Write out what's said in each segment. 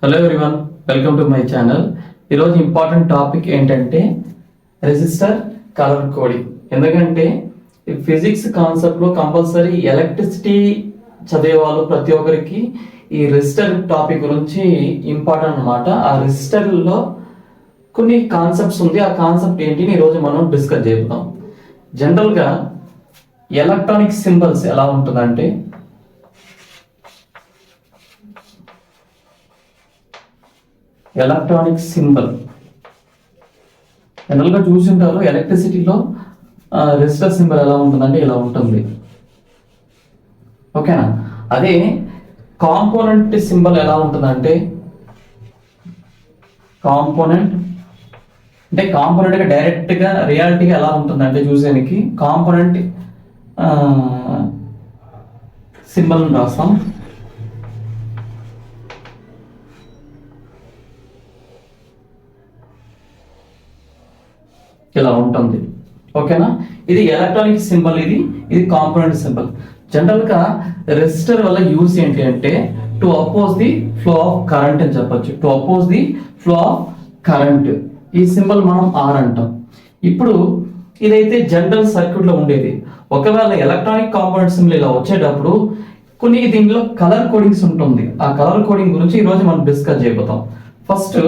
Hello everyone, welcome to my channel. ఈరోజు important topic ఏంటంటే resistor colour coding. ఎందుకంటే physics కాన్సెప్ట్లో కంపల్సరీ ఎలక్ట్రిసిటీ చదివే వాళ్ళు ప్రతి ఒక్కరికి ఈ రెసిస్టర్ టాపిక్ గురించి ఇంపార్టెంట్ అనమాట. ఆ రెసిస్టర్లో కొన్ని కాన్సెప్ట్స్ ఉంది. ఆ కాన్సెప్ట్ ఏంటిని ఈరోజు మనం డిస్కస్ చేద్దాం. జనరల్గా ఎలక్ట్రానిక్ సింబల్స్ ఎలా ఉంటుందంటే ఎలక్ట్రానిక్ సింబల్ జనరల్గా చూసింటారు. ఎలక్ట్రిసిటీలో రెసిస్టర్ సింబల్ ఎలా ఉంటుందంటే ఇలా ఉంటుంది, ఓకేనా. అదే కాంపోనెంట్ సింబల్ ఎలా ఉంటుందంటే కాంపోనెంట్ డైరెక్ట్గా రియాలిటీగా ఎలా ఉంటుందంటే చూసేనికి కాంపోనెంట్ సింబల్ రాస్తాం. ఇలా ఉంటుంది, ఓకేనా. ఇది ఎలక్ట్రానిక్ సింబల్, ఇది కాంపోనెంట్ సింబల్. జనరల్గా రెసిస్టర్ వల్ల యూజ్ ఏంటి అంటే to oppose the flow of current అని చెప్పొచ్చు. To oppose the flow of current, ఈ సింబల్ మనం ఆర్ అంటాం. ఇప్పుడు ఇదైతే జనరల్ సర్క్యూట్లో ఉండేది. ఒకవేళ ఎలక్ట్రానిక్ కాంపోనెంట్ సింబల్ ఇలా వచ్చేటప్పుడు కొన్ని దీనిలో కలర్ కోడింగ్స్ ఉంటుంది. ఆ కలర్ కోడింగ్ గురించి ఈరోజు మనం డిస్కస్ చేయబోతాం. ఫస్ట్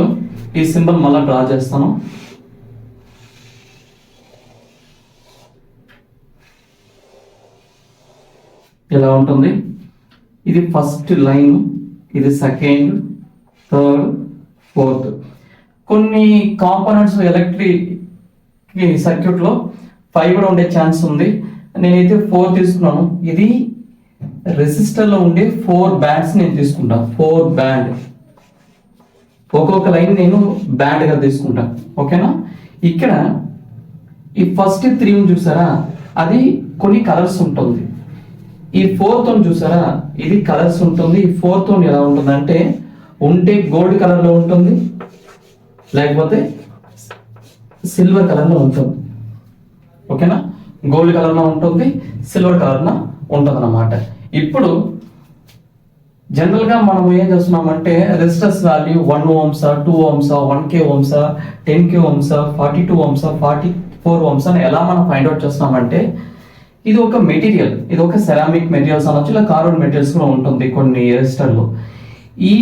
ఈ సింబల్ మళ్ళీ డ్రా చేస్తాను. ఇలా ఉంటుంది. ఇది ఫస్ట్ లైన్, ఇది సెకండ్, థర్డ్, ఫోర్త్. కొన్ని కాంపోనెంట్స్ ఎలక్ట్రిక్ సర్క్యూట్లో 5 కూడా ఉండే ఛాన్స్ ఉంది. నేనైతే 4 తీసుకున్నాను. ఇది రెసిస్టర్లో ఉండే 4 బ్యాండ్స్ నేను తీసుకుంటాను. 4 బ్యాండ్, ఒక్కొక్క లైన్ నేను బ్యాండ్గా తీసుకుంటాను, ఓకేనా. ఇక్కడ ఈ ఫస్ట్ 3 చూసారా, అది కొన్ని కలర్స్ ఉంటుంది. ఈ 4th చూసారా, ఇది కలర్స్ ఉంటుంది. ఈ 4th ఎలా ఉంటుంది అంటే ఉంటే గోల్డ్ కలర్ లో ఉంటుంది, లేకపోతే సిల్వర్ కలర్ లో ఉంటుంది, ఓకేనా. గోల్డ్ కలర్ లో ఉంటుంది, సిల్వర్ కలర్ లో ఉంటుంది అన్నమాట. ఇప్పుడు జనరల్ గా మనం ఏం చేస్తున్నామంటే resistors value 1 ohms, 2 ohms, 1k ohms, 10k ohms, 42 ohms, 44 ohms అని ఎలా మనం ఫైండ్ అవుట్ చేస్తున్నామంటే ఇది ఒక మెటీరియల్, ఇది ఒక సెరామిక్ మెటీరియల్స్ అనొచ్చు, ఇలా కార్బన్ మెటీరియల్స్ కూడా ఉంటుంది కొన్ని రెసిస్టర్లో. ఈ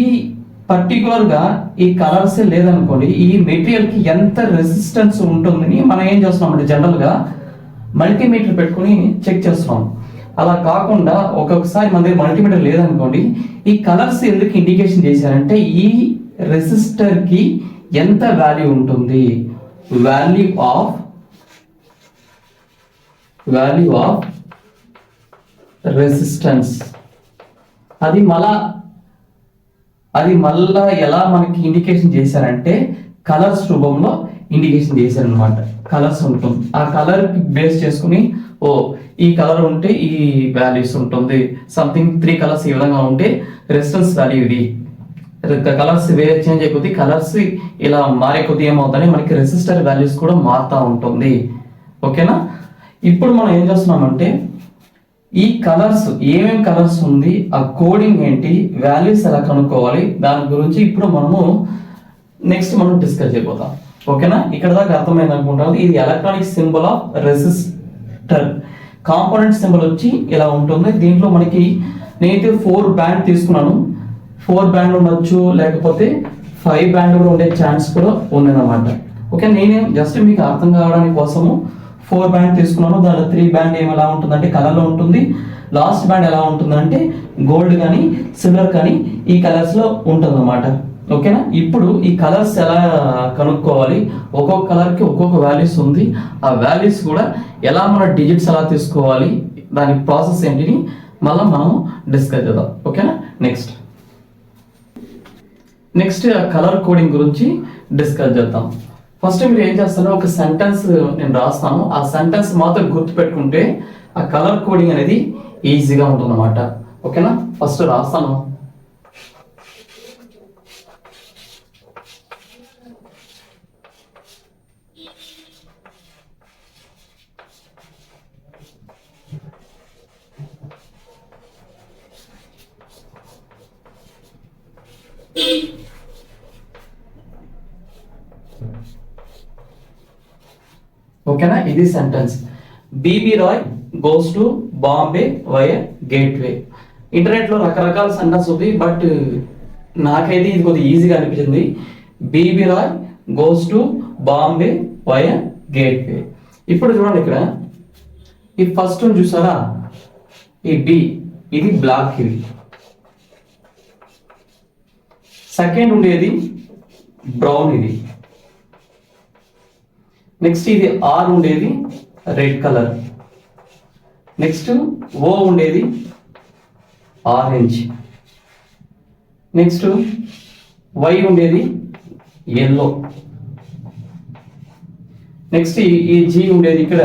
పర్టికులర్గా ఈ కలర్సే లేదనుకోండి, ఈ మెటీరియల్కి ఎంత రెసిస్టెన్స్ ఉంటుందని మనం ఏం చేస్తున్నామంటే జనరల్గా మల్టీమీటర్ పెట్టుకుని చెక్ చేస్తున్నాం. అలా కాకుండా ఒక్కొక్కసారి మన దగ్గర మల్టీమీటర్ లేదనుకోండి, ఈ కలర్స్ ఎందుకు ఇండికేషన్ చేశారంటే ఈ రెసిస్టర్కి ఎంత వాల్యూ ఉంటుంది, వాల్యూ ఆఫ్ రెసిస్టెన్స్. అది మళ్ళా ఎలా మనకి ఇండికేషన్ చేశారంటే కలర్స్ రూపంలో ఇండికేషన్ చేశారనమాట. కలర్స్ ఉంటుంది, ఆ కలర్ బేస్ చేసుకుని ఈ కలర్ ఉంటే ఈ వాల్యూస్ ఉంటుంది, సంథింగ్ 3 కలర్స్ ఈ విధంగా ఉంటే రెసిస్టెన్స్ వాల్యూ ఇది. కలర్స్ వేరే చేంజ్ అయిపోతే కలర్స్ ఇలా మారే కొద్ది ఏమవుతాయి, మనకి రెసిస్టర్ వాల్యూస్ కూడా మారుతూ ఉంటుంది, ఓకేనా. ఇప్పుడు మనం ఏం చేస్తున్నామంటే ఈ కలర్స్ ఏమేమి కలర్స్ ఉంది, ఆ కోడింగ్ ఏంటి, వాల్యూస్ ఎలా కనుక్కోవాలి, దాని గురించి ఇప్పుడు మనము నెక్స్ట్ మనం డిస్కస్ చేయబోతాం, ఓకేనా. ఇక్కడ దాకా అర్థమైంది అనుకుంటాను. ఇది electronic symbol of resistor. Component symbol వచ్చి ఇలా ఉంటుంది. దీంట్లో మనకి నేనైతే 4 బ్యాండ్ తీసుకున్నాను. 4 బ్యాండ్ ఉండొచ్చు, లేకపోతే 5 బ్యాండ్ కూడా ఉండే ఛాన్స్ కూడా ఉందన్నమాట, ఓకే. నేను జస్ట్ మీకు అర్థం కావడానికి కోసము 4 బ్యాండ్ తీసుకున్నాను. దాంట్లో 3 బ్యాండ్ ఏమి ఎలా ఉంటుందంటే కలర్లో ఉంటుంది. లాస్ట్ బ్యాండ్ ఎలా ఉంటుందంటే గోల్డ్ కానీ సిల్వర్ కానీ ఈ కలర్స్లో ఉంటుంది అన్నమాట, ఓకేనా. ఇప్పుడు ఈ కలర్స్ ఎలా కనుక్కోవాలి, ఒక్కొక్క కలర్కి ఒక్కొక్క వాల్యూస్ ఉంది. ఆ వాల్యూస్ కూడా ఎలా మన డిజిట్స్ ఎలా తీసుకోవాలి, దాని ప్రాసెస్ ఏంటిని మళ్ళీ మనం డిస్కస్ చేద్దాం, ఓకేనా. నెక్స్ట్ కలర్ కోడింగ్ గురించి డిస్కస్ చేద్దాం. ఫస్ట్ మీరు ఏం చేస్తారో ఒక సెంటెన్స్ నేను రాస్తాను. ఆ సెంటెన్స్ మాత్రం గుర్తుపెట్టుకుంటే ఆ కలర్ కోడింగ్ అనేది ఈజీగా ఉంటుంది అన్నమాట, ఓకేనా. ఫస్ట్ రాస్తాను. ఓకేనా, ఇది sentence. B B Roy goes to Bombay via gateway. Internet లో రకరకాల సెంటెన్స్ ఉంది, బట్ నాకైతే ఇది కొద్దిగా ఈజీగా అనిపించింది. B B Roy goes to Bombay via gateway. ఇప్పుడు చూడండి, ఇక్కడ ఈ ఫస్ట్ చూసారా, ఈ బి ఇది బ్లాక్, ఇది సెకండ్ ఉండేది బ్రౌన్, ఇది నెక్స్ట్ ఇది ఆర్ ఉండేది రెడ్ కలర్, నెక్స్ట్ ఓ ఉండేది ఆరెంజ్, నెక్స్ట్ వై ఉండేది ఎల్లో, నెక్స్ట్ ఈ జీ ఉండేది ఇక్కడ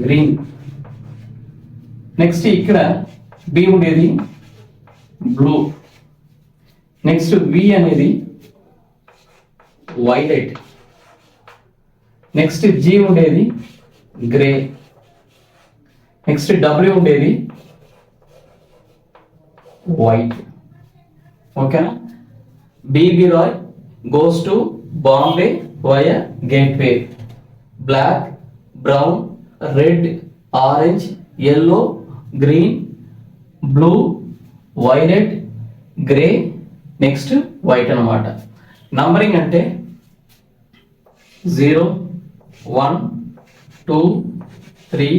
గ్రీన్, నెక్స్ట్ ఇక్కడ బి ఉండేది బ్లూ, నెక్స్ట్ వి అనేది వైలెట్, నెక్స్ట్ జీ ఉండేది గ్రే, నెక్స్ట్ డబ్ల్యూ ఉండేది వైట్. ఓకేనా, B B Roy goes to Bombay via gateway. Black, brown, red, orange, yellow, green, blue, violet, grey, next white అన్నమాట. నంబరింగ్ అంటే 0 1 2 3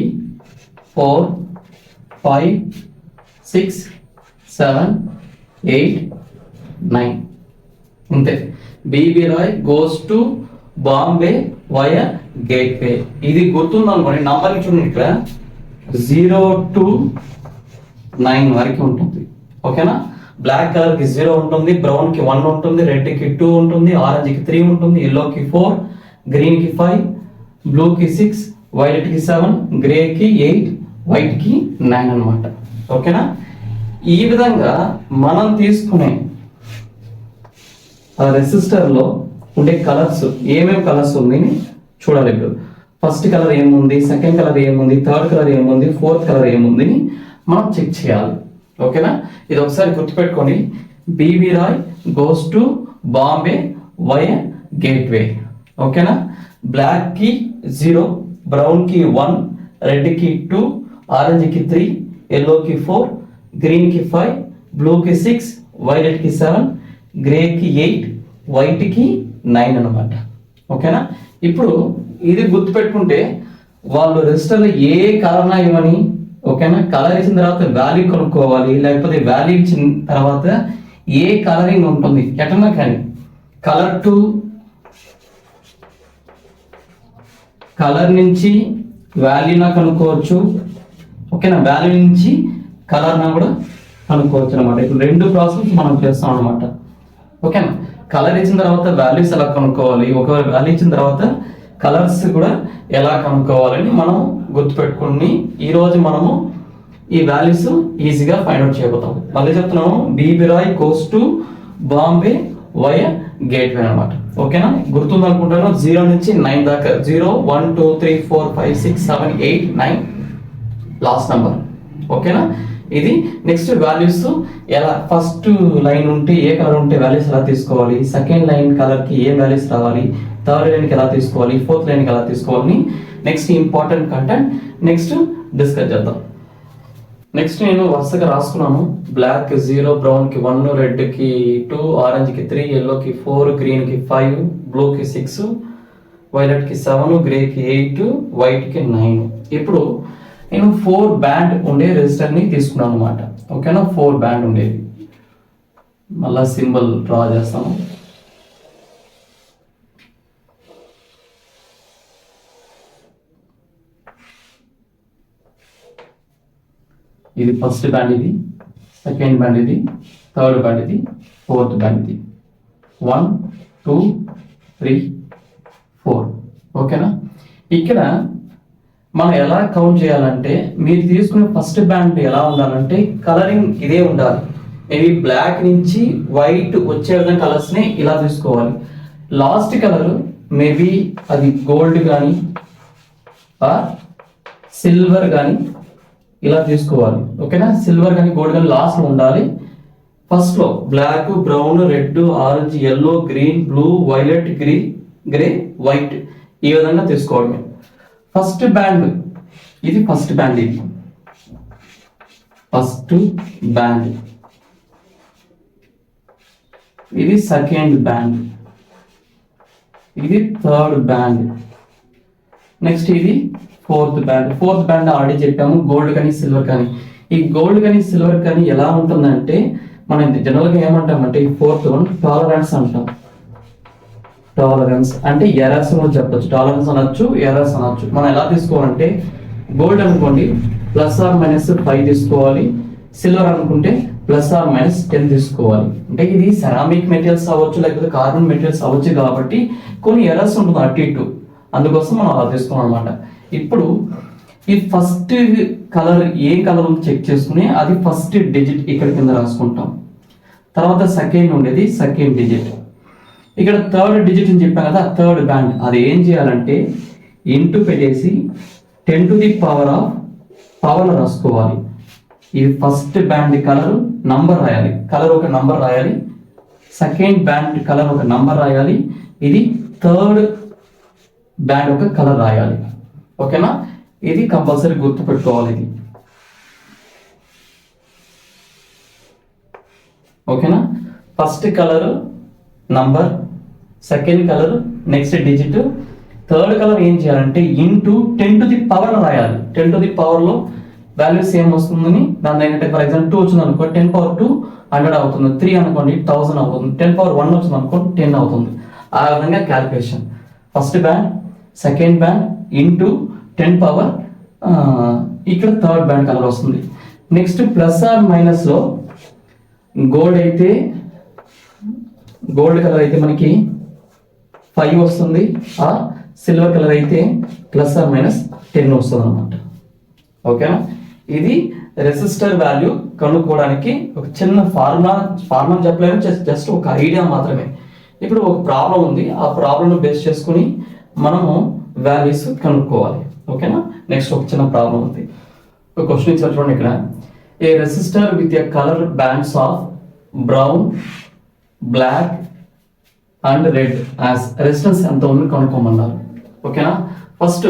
4 5 6 7 8 9 అంతే. B B Roy goes to Bombay via gateway. ఇది గుర్తుంది అనుకోండి, నంబరింగ్ చూడండి, ఇక్కడ 0 to 9 వరకు ఉంటుంది. ఓకేనా, బ్లాక్ కలర్ కి 0 ఉంటుంది, బ్రౌన్ కి 1 ఉంటుంది, రెడ్ కి 2 ఉంటుంది, ఆరెంజ్ కి 3 ఉంటుంది, ఎల్లో కి 4, గ్రీన్ కి 5, బ్లూ కి 6, వైలెట్ కి 7, గ్రే కి 8, వైట్ కి 9 అన్నమాట. ఓకేనా, ఈ విధంగా మనం తీసుకునే రెసిస్టర్ లో ఉండే కలర్స్ ఏమేమి కలర్స్ ఉంది చూడాలి. ఇప్పుడు ఫస్ట్ కలర్ ఏముంది, సెకండ్ కలర్ ఏముంది, థర్డ్ కలర్ ఏముంది, ఫోర్త్ కలర్ ఏముంది మనం చెక్ చేయాలి. ఓకేనా, ఇది ఒకసారి గుర్తుపెట్టుకోండి. BB Roy goes to Bombay via gateway. ఓకేనా, బ్లాక్ కి 0, బ్రౌన్ కి 1, రెడ్ కి 2, ఆరెంజ్ కి 3, ఎల్లో కి 4, గ్రీన్ కి 5, బ్లూ కి 6, వైలెట్ కి 7, గ్రే కి 8, వైట్ కి 9 అన్నమాట. ఓకేనా, ఇప్పుడు ఇది గుర్తుపెట్టుకుంటే వాళ్ళు రెజిస్టర్లో ఏ కలర్ ఇవ్వని. ఓకేనా, కలర్ ఇచ్చిన తర్వాత వాల్యూ కనుక్కోవాలి, లేకపోతే వాల్యూ ఇచ్చిన తర్వాత ఏ కలరింగ్ ఉంటుంది ఎట్లా కానీ కలర్ టు కలర్ నుంచి వాల్యూనా కనుక్కోవచ్చు. ఓకేనా, వాల్యూ నుంచి కలర్ నా కూడా కనుక్కోవచ్చు అనమాట. ఇప్పుడు రెండు ప్రాసెస్ మనం చేస్తాం అనమాట. ఓకేనా, కలర్ ఇచ్చిన తర్వాత వాల్యూస్ ఎలా కనుక్కోవాలి, ఒకవేళ వాల్యూ ఇచ్చిన తర్వాత కలర్స్ కూడా ఎలా కనుక్కోవాలని మనం గుర్తుపెట్టుకుని ఈరోజు మనము ఈ వాల్యూస్ ఈజీగా ఫైండ్ అవుట్ చేయబోతాం. మళ్ళీ చెప్తున్నాము, BB Roy goes to Bombay via gateway అనమాట. ఓకేనా, గుర్తుంది అనుకుంటాను. 0 నుంచి 9 దాకా, 0 1 2 3 4 5 6 7 8 9 లాస్ట్ నెంబర్. ఓకేనా, ఇది నెక్స్ట్ వాల్యూస్ ఎలా, ఫస్ట్ లైన్ ఉంటే ఏ కలర్ ఉంటే వాల్యూస్ ఎలా తీసుకోవాలి, సెకండ్ లైన్ కలర్ కి ఏ వాల్యూస్ రావాలి, థర్డ్ లైన్ కి ఎలా తీసుకోవాలి, ఫోర్త్ లైన్ కి ఎలా తీసుకోవాలి, next important content next discuss చేద్దాం. నెక్స్ట్ నేను వరుసగా రాసుకున్నాను. బ్లాక్ 0, బ్రౌన్ కి 1, రెడ్ కి 2, ఆరెంజ్ కి 3, ఎల్లో కి 4, గ్రీన్ కి 5, బ్లూ కి 6, వైలెట్ కి 7, గ్రే కి 8, వైట్ కి 9. ఇప్పుడు నేను 4 బ్యాండ్ ఉండే రెజిస్టర్ ని తీసుకున్నాను అనమాట. ఓకేనా, 4 బ్యాండ్ ఉండేది. మళ్ళా సింబల్ డ్రా చేస్తాను. ఇది ఫస్ట్ బ్యాండ్, ఇది సెకండ్ బ్యాండ్, ఇది థర్డ్ బ్యాండ్, ఇది ఫోర్త్ బ్యాండ్, ఇది 1 2 3 4. ఓకేనా, ఇక్కడ మనం ఎలా కౌంట్ చేయాలంటే మీరు తీసుకునే ఫస్ట్ బ్యాండ్ ఎలా ఉండాలంటే కలరింగ్ ఇదే ఉండాలి. మేబీ బ్లాక్ నుంచి వైట్ వచ్చే విధంగా కలర్స్ ని ఇలా తీసుకోవాలి. లాస్ట్ కలర్ మేబీ అది గోల్డ్ కానీ సిల్వర్ కానీ ఇలా తీసుకోవాలి. ఓకేనా, సిల్వర్ కానీ గోల్డ్ కానీ లాస్ట్ లో ఉండాలి. ఫస్ట్ లో black, brown, red, orange, yellow, green, blue, violet, grey, white ఈ విధంగా తీసుకోవడమే. ఫస్ట్ బ్యాండ్ ఇది ఫస్ట్ బ్యాండ్, ఇది ఫస్ట్ బ్యాండ్, ఇది సెకండ్ బ్యాండ్, ఇది థర్డ్ బ్యాండ్, నెక్స్ట్ ఇది fourth band. Fourth band already చెప్పాము, గోల్డ్ కానీ సిల్వర్ కానీ. ఈ గోల్డ్ కానీ సిల్వర్ కానీ ఎలా ఉంటుందంటే మనం జనరల్గా ఏమంటామంటే ఈ ఫోర్త్ వన్ టాలరెన్స్ అంటాం. టాలరెన్స్ అంటే ఎర్రర్స్ అని చెప్పొచ్చు, టాలరెన్స్ అనొచ్చు, ఎర్రర్స్ అనొచ్చు. మనం ఎలా తీసుకోవాలంటే గోల్డ్ అనుకోండి +or-5 తీసుకోవాలి, సిల్వర్ అనుకుంటే +or-10 తీసుకోవాలి. అంటే ఇది సెరామిక్ మెటీరియల్స్ అవ్వచ్చు, లేకపోతే కార్బన్ మెటీరియల్స్ అవ్వచ్చు, కాబట్టి కొన్ని ఎర్రర్స్ ఉంటుంది అటు ఇటు, అందుకోసం మనం అలా తీసుకోవాలి అనమాట. ఇప్పుడు ఈ ఫస్ట్ కలర్ ఏ కలర్ ఉంది చెక్ చేసుకుని అది ఫస్ట్ డిజిట్ ఇక్కడ కింద రాసుకుంటాం. తర్వాత సెకండ్ ఉండేది సెకండ్ డిజిట్, ఇక్కడ థర్డ్ డిజిట్ అని చెప్పాం కదా, థర్డ్ బ్యాండ్. అది ఏం చేయాలంటే ఇంటూ పెట్టేసి 10 to the power of power రాసుకోవాలి. ఇది ఫస్ట్ బ్యాండ్ కలర్ నంబర్ రాయాలి, కలర్ ఒక నంబర్ రాయాలి. సెకండ్ బ్యాండ్ కలర్ ఒక నంబర్ రాయాలి. ఇది థర్డ్ బ్యాండ్ ఒక కలర్ రాయాలి. ఓకేనా, ఇది కంపల్సరీ గుర్తు పెట్టుకోవాలి ఇది. ఓకేనా, first colour number, second colour next digit, third colour ఏం చేయాలంటే ఇంటూ 10 to the power రాయాలి. 10 to the power లో వాల్యూస్ ఏం వస్తుందని దాని ఏంటంటే ఫర్ ఎగ్జాంపుల్ 2 వచ్చింది అనుకో 10^2 100 అవుతుంది, 3 అనుకోండి 1000 అవుతుంది, 10^1 వచ్చింది అనుకో 10 అవుతుంది. ఆ విధంగా calculation. First band second band into 10 power, ఇక్కడ థర్డ్ బ్యాండ్ కలర్ వస్తుంది. నెక్స్ట్ +or- లో గోల్డ్ అయితే గోల్డ్ కలర్ అయితే మనకి 5 వస్తుంది, ఆ సిల్వర్ కలర్ అయితే +or-10 వస్తుంది అనమాట. ఓకేనా, ఇది రెసిస్టర్ వాల్యూ కనుక్కోవడానికి ఒక చిన్న ఫార్ములా చెప్పలేము, జస్ట్ ఒక ఐడియా మాత్రమే. ఇప్పుడు ఒక ప్రాబ్లం ఉంది, ఆ ప్రాబ్లంను బేస్ చేసుకుని మనము వాల్యూస్ కనుక్కోవాలి. ఓకేనా, నెక్స్ట్ ఒక చిన్న ప్రాబ్లం ఉంది. ఒక క్వశ్చన్ ఇచ్చారు చూడండి ఇక్కడ. A resistor with a colour bands of brown, black and red as resistance ఎంత ఉంది కనుక్కోమన్నారు. ఓకేనా, ఫస్ట్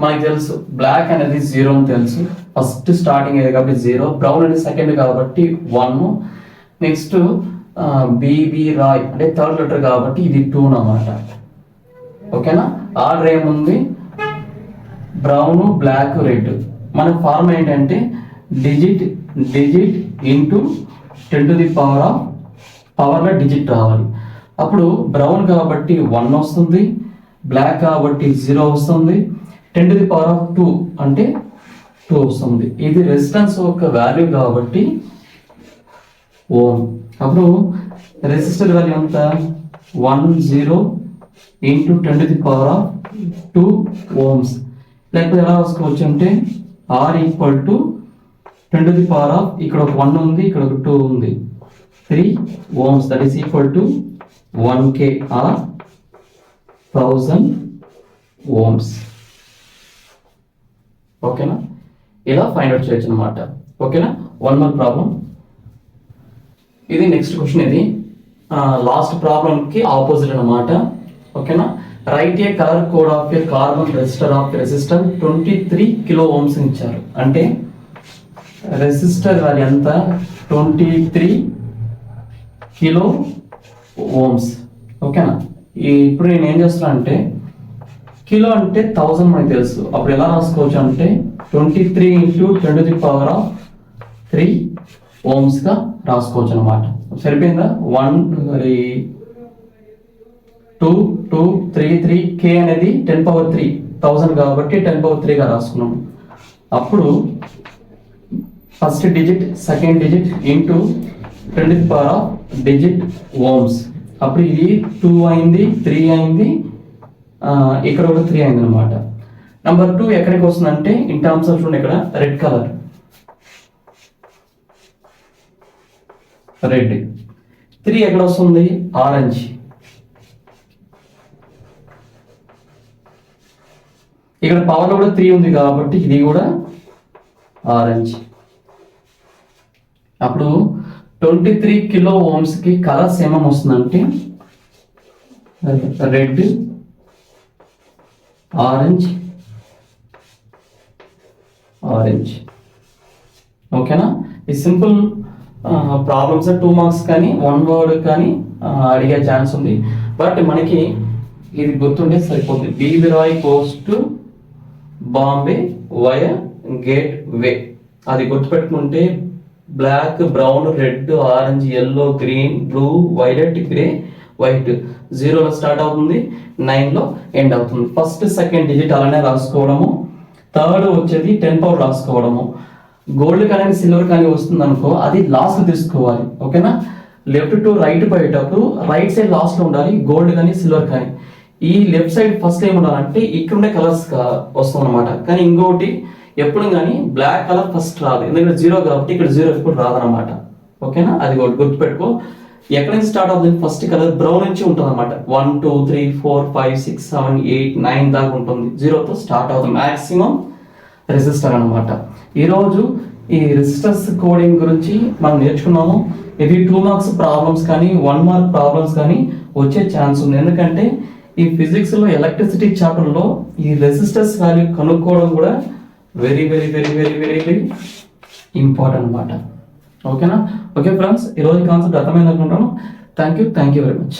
మనకి తెలుసు బ్లాక్ అనేది 0 అని తెలుసు, ఫస్ట్ స్టార్టింగ్ అయ్యేది కాబట్టి 0, బ్రౌన్ అనేది సెకండ్ కాబట్టి 1, నెక్స్ట్ బీబీ రాయ్ అంటే థర్డ్ లెటర్ కాబట్టి ఇది 2 అన్నమాట. ఓకేనా, ఆర్డర్ ఏముంది బ్రౌన్, బ్లాక్, రెడ్. మన ఫార్మ్ ఏంటంటే digit into 10 to the power of పవర్లో డిజిట్ రావాలి. అప్పుడు బ్రౌన్ కాబట్టి 1 వస్తుంది, బ్లాక్ కాబట్టి 0 వస్తుంది, 10 to the power of 2 అంటే 2 వస్తుంది. ఇది రెసిస్టెన్స్ యొక్క వాల్యూ కాబట్టి ఓం. అప్పుడు రెసిస్టర్ వాల్యూ ఎంత 10 into 10 to the power of 2 ohms. లేకపోతే ఎలా రాసుకోవచ్చు అంటే R equal to 10 to the power of ఇక్కడ ఒక 1 ఉంది, ఇక్కడ ఒక 2 ఉంది, 3 ohms, that is equal to 1K or 1000 ohms. ఓకేనా, ఇలా ఫైండ్ అవుట్ చేయొచ్చు అనమాట. ఓకేనా, వన్ మోర్ ప్రాబ్లం. ఇది నెక్స్ట్ క్వశ్చన్, ఇది లాస్ట్ ప్రాబ్లం కి ఆపోజిట్ అనమాట. ఓకేనా, right A colour code of A carbon resistor of resistor 23 kilo ohms ఇచ్చారు. అంటే రెసిస్టర్ వాల్యూ ఎంత 23 kilo ohms. ఓకేనా, ఇప్పుడు నేను ఏం చేస్తున్నా అంటే కిలో అంటే 1000 మనకి తెలుసు, అప్పుడు ఎలా రాసుకోవచ్చు అంటే 23 into 10 to the power of 3 ohms గా రాసుకోవచ్చు అనమాట. సరిపోయిందా? 1 2 2 3 3 K అనేది 10^3 1000 కాబట్టి 10^3 గా రాసుకున్నాము. అప్పుడు first digit second digit into 10 to the power of digit ohms. అప్పుడు ఇది 2 అయింది, 3 అయింది, ఇక్కడ ఒక 3 అయింది అనమాట. నెంబర్ 2 ఎక్కడికి వస్తుందంటే ఇన్ టర్మ్స్ ఆఫ్ చూడండి ఇక్కడ రెడ్ కలర్, రెడ్. 3 ఎక్కడ వస్తుంది ఆరెంజ్. ఇక్కడ పవర్ లో కూడా 3 ఉంది కాబట్టి ఇది కూడా ఆరెంజ్. అప్పుడు 23 kilo ohms కి కలర్స్ ఏమేమి వస్తుందంటే రెడ్, ఆరెంజ్ ఓకేనా. ఈ సింపుల్ ప్రాబ్లమ్స్ 2 మార్క్స్ కానీ 1 వర్డ్ కానీ అడిగే ఛాన్స్ ఉంది. బట్ మనకి ఇది గుర్తుంటే సరిపోతుంది. BB Roy goes to Bombay via gateway. అది గుర్తుపెట్టుకుంటే black, brown, red, orange, yellow, green, blue, violet, grey, white 0లో స్టార్ట్ అవుతుంది, 9లో ఎండ్ అవుతుంది. ఫస్ట్ సెకండ్ డిజిట్ అలానే రాసుకోవడము. థర్డ్ వచ్చేది 10 పవర్ రాసుకోవడము. గోల్డ్ కానీ సిల్వర్ కానీ వస్తుంది అనుకో, అది లాస్ట్ తీసుకోవాలి. ఓకేనా. లెఫ్ట్ టు రైట్ పోయేటప్పుడు రైట్ సైడ్ లాస్ట్ లో ఉండాలి, గోల్డ్ కానీ సిల్వర్ కానీ. ఈ లెఫ్ట్ సైడ్ ఫస్ట్ ఏమి ఉండాలంటే ఇక్కడ ఉండే కలర్స్ వస్తుంది అనమాట. కానీ ఇంకొకటి ఎప్పుడు కానీ బ్లాక్ కలర్ ఫస్ట్ రాదు, ఎందుకంటే 0 కాబట్టి ఇక్కడ 0 ఎప్పుడు రాదనమాట. ఓకేనా, అది ఒకటి గుర్తుపెట్టుకో. ఎక్కడి నుంచి స్టార్ట్ అవుతుంది? ఫస్ట్ కలర్ బ్రౌన్ నుంచి ఉంటుంది అనమాట. 1 2 3 4 5 6 7 8 9 దాకా ఉంటుంది. 0తో స్టార్ట్ అవుతుంది. మాక్సిమం రెసిస్టర్ అనమాట. ఈరోజు ఈ రెసిస్టర్స్ కోడింగ్ గురించి మనం నేర్చుకున్నాము. ఇది 2 మార్క్స్ ప్రాబ్లమ్స్ కానీ 1 మార్క్ ప్రాబ్లమ్స్ కానీ వచ్చే ఛాన్స్ ఉంది. ఎందుకంటే ఈ ఫిజిక్స్ లో ఎలక్ట్రిసిటీ చాప్టర్ లో ఈ రెసిస్టర్స్ వాల్యూ కనుక్కోవడం కూడా very very very very very very important అనమాట. ఓకేనా. ఓకే ఫ్రెండ్స్, ఈరోజు కాన్సెప్ట్ అర్థమైంది అనుకుంటాను. Thank you very much.